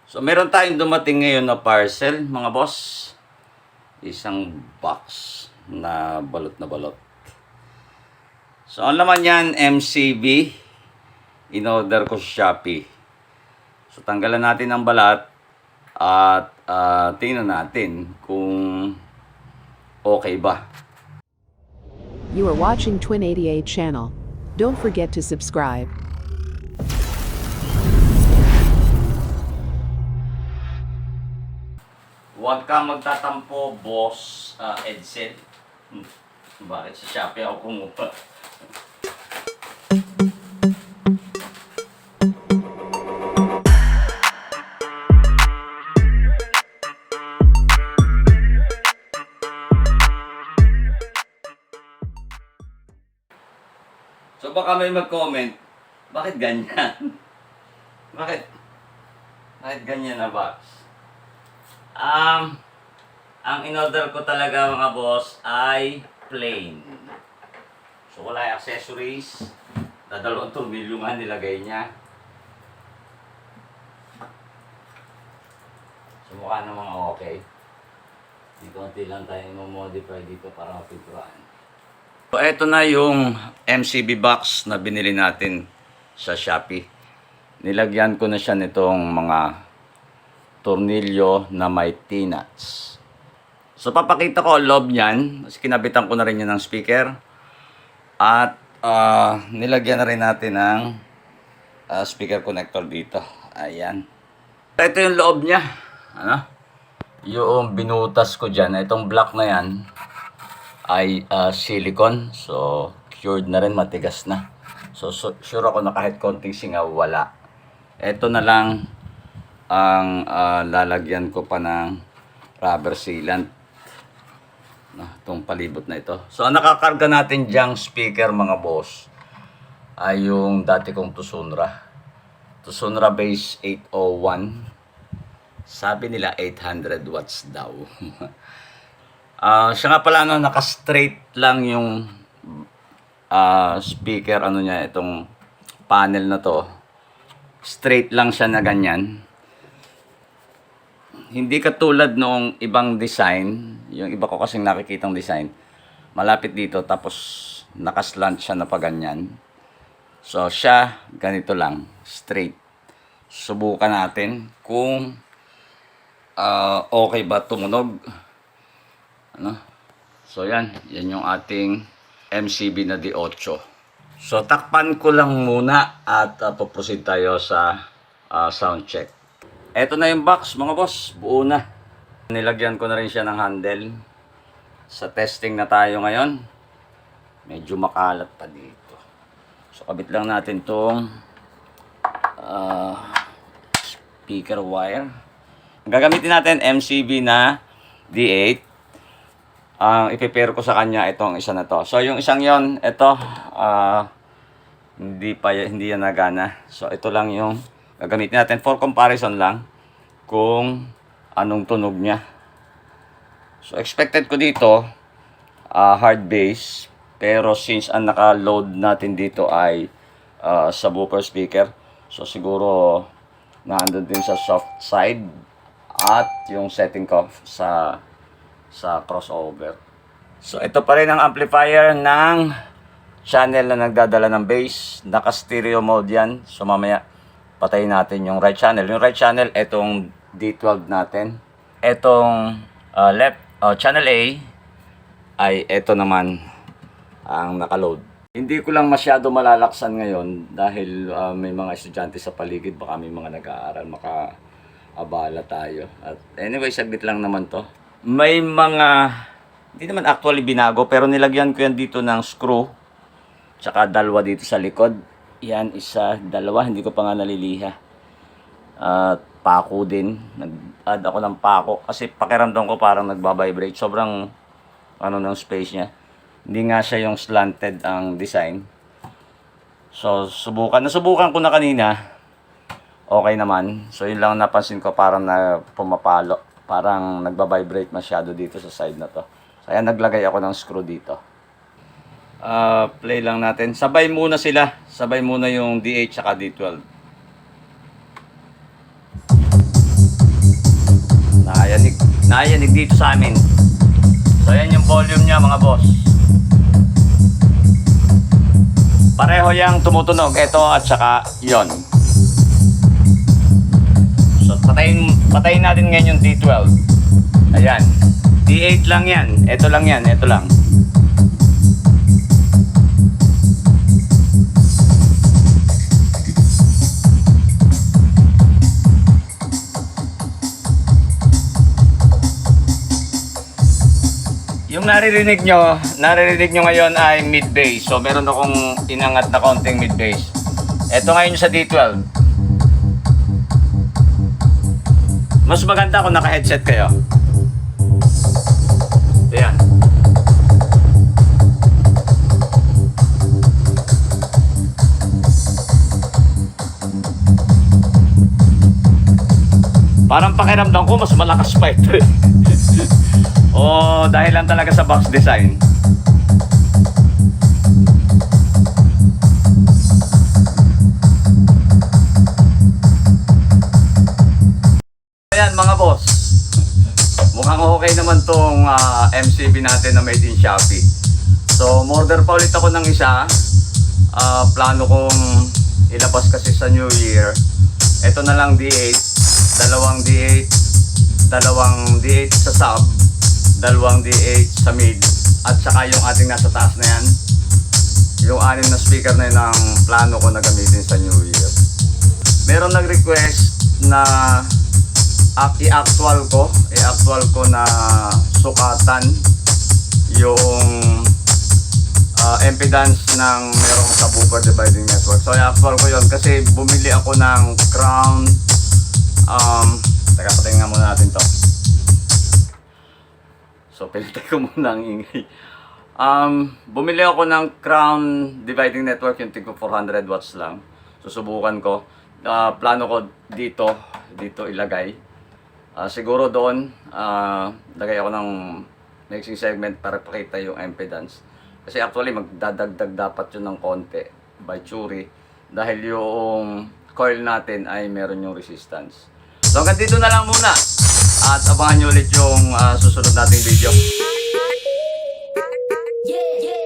So, meron tayong dumating ngayon na parcel, mga boss. Isang box na balot na balot. So, ang laman yan, MCB. In-order ko sa Shopee. So, tanggalan natin ang balat at tingnan natin kung okay ba. You are watching Twin 88 channel. Don't forget to subscribe. Huwag kang magtatampo, boss Edsel. Bakit sa Shopee ako kumuha? So baka may mag-comment, bakit ganyan? Bakit ganyan na box? Ang in-order ko talaga mga boss ay plain. So wala yung accessories. Dadalawang tornilyo nga nilagay niya. So mukha namang okay. Di konti lang tayo modify dito para mapinturan. So eto na yung MCB box na binili natin sa Shopee. Nilagyan ko na siya nitong mga tornilyo na may T-nuts. So papakita ko ang loob niyan. Kinabitan ko na rin yan ng speaker. At nilagyan na rin natin ng speaker connector dito. Ayan. Ito yung loob niya. Ano? Yung binutas ko dyan. Itong block na yan ay silicone. So cured na rin, matigas na. So sure ako na kahit konting singaw wala. Ito na lang ang lalagyan ko pa ng rubber sealant. Itong palibot na ito. So ang nakakarga natin dyang speaker mga boss ay yung dati kong Tucson Base 801. Sabi nila 800 watts daw. Siya nga pala naka-straight lang yung speaker niya, itong panel na to. Straight lang siya na ganyan. Hindi katulad noong ibang design, yung iba ko kasing nakikitang design, malapit dito tapos nakaslant siya na paganyan. So siya ganito lang, straight. Subukan natin kung okay ba tumunog. So yan yung ating MCB na D8. So takpan ko lang muna at puproceed tayo sa sound check. Eto na yung box mga boss, buo na. Nilagyan ko na rin siya ng handle. Sa testing na tayo ngayon. Medyo makalat pa dito. So kabit lang natin tong speaker wire. Gagamitin natin MCB na D8. Ipe-pair ko sa kanya itong isa na to. So yung isang yon, ito hindi yan nagana. So ito lang yung gagamitin natin for comparison lang kung anong tunog niya. So expected ko dito hard bass, pero since ang naka-load natin dito ay subwoofer speaker, so siguro naandun din sa soft side at yung setting ko sa crossover. So ito pa rin ang amplifier ng channel na nagdadala ng bass. Naka stereo mode yan. So mamaya patayin natin yung right channel. Yung right channel, etong D12 natin. Etong left channel A ay eto naman ang nakaload. Hindi ko lang masyado malalaksan ngayon dahil may mga estudyante sa paligid, baka may mga nag-aaral, makaabala tayo. At anyway, saglit lang naman to. May mga, hindi naman actually binago, pero nilagyan ko yan dito ng screw. Tsaka dalawa dito sa likod. Yan, isa, dalawa, hindi ko pa nga naliliha. At pako din. Nag-add ako ng pako. Kasi pakiramdam ko parang nagbabibrate. Sobrang, ng space niya. Hindi nga siya yung slanted ang design. So, nasubukan ko na kanina. Okay naman. So, yun lang napansin ko, parang na pumapalo. Parang nagbabibrate masyado dito sa side na to. Kaya naglagay ako ng screw dito. Play lang natin. Sabay muna sila. Sabay muna yung D8 at D12. Nakayanig dito sa amin. So yan yung volume niya mga boss. Pareho yung tumutunog. Ito at saka yon. So patayin natin ngayon yung D12. Ayan. D8 lang yan. Ito lang yan. Ito lang. Yung naririnig nyo ngayon ay mid-bass. So meron akong inangat na konting mid-bass. Ito ngayon sa D12. Mas maganda kung naka-headset kayo. Ayan. Parang pakiramdam ko mas malakas pa ito. Oh, dahil lang talaga sa box design. Ayan mga boss. Mukhang okay naman tong MCB natin na made in Shopee. So, order pa ulit ako ng isa. Plano kong ilabas kasi sa New Year. Ito na lang D8. Dalawang D8 sa sub. Dalawang D8 sa mid at saka yung ating nasa taas na yan, yung 6 na speaker na yun ang plano ko na gamitin sa New Year. Meron nag-request na i-actual ko na sukatan yung impedance ng merong subwoofer dividing network. So i-actual ko yun kasi bumili ako ng Crown. Teka, patayin nga muna natin to. So, pinatay ko muna ang ingay. Bumili ako ng Crown dividing network, yung tingko 400 watts lang. Susubukan ko. Plano ko dito ilagay. Siguro doon, lagay ako ng mixing segment para pakita yung impedance. Kasi actually, magdadagdag dapat yun ng konti by Churi. Dahil yung coil natin ay meron yung resistance. So, hanggang dito na lang muna. At abangan nyo ulit yung susunod nating video. Yeah, yeah.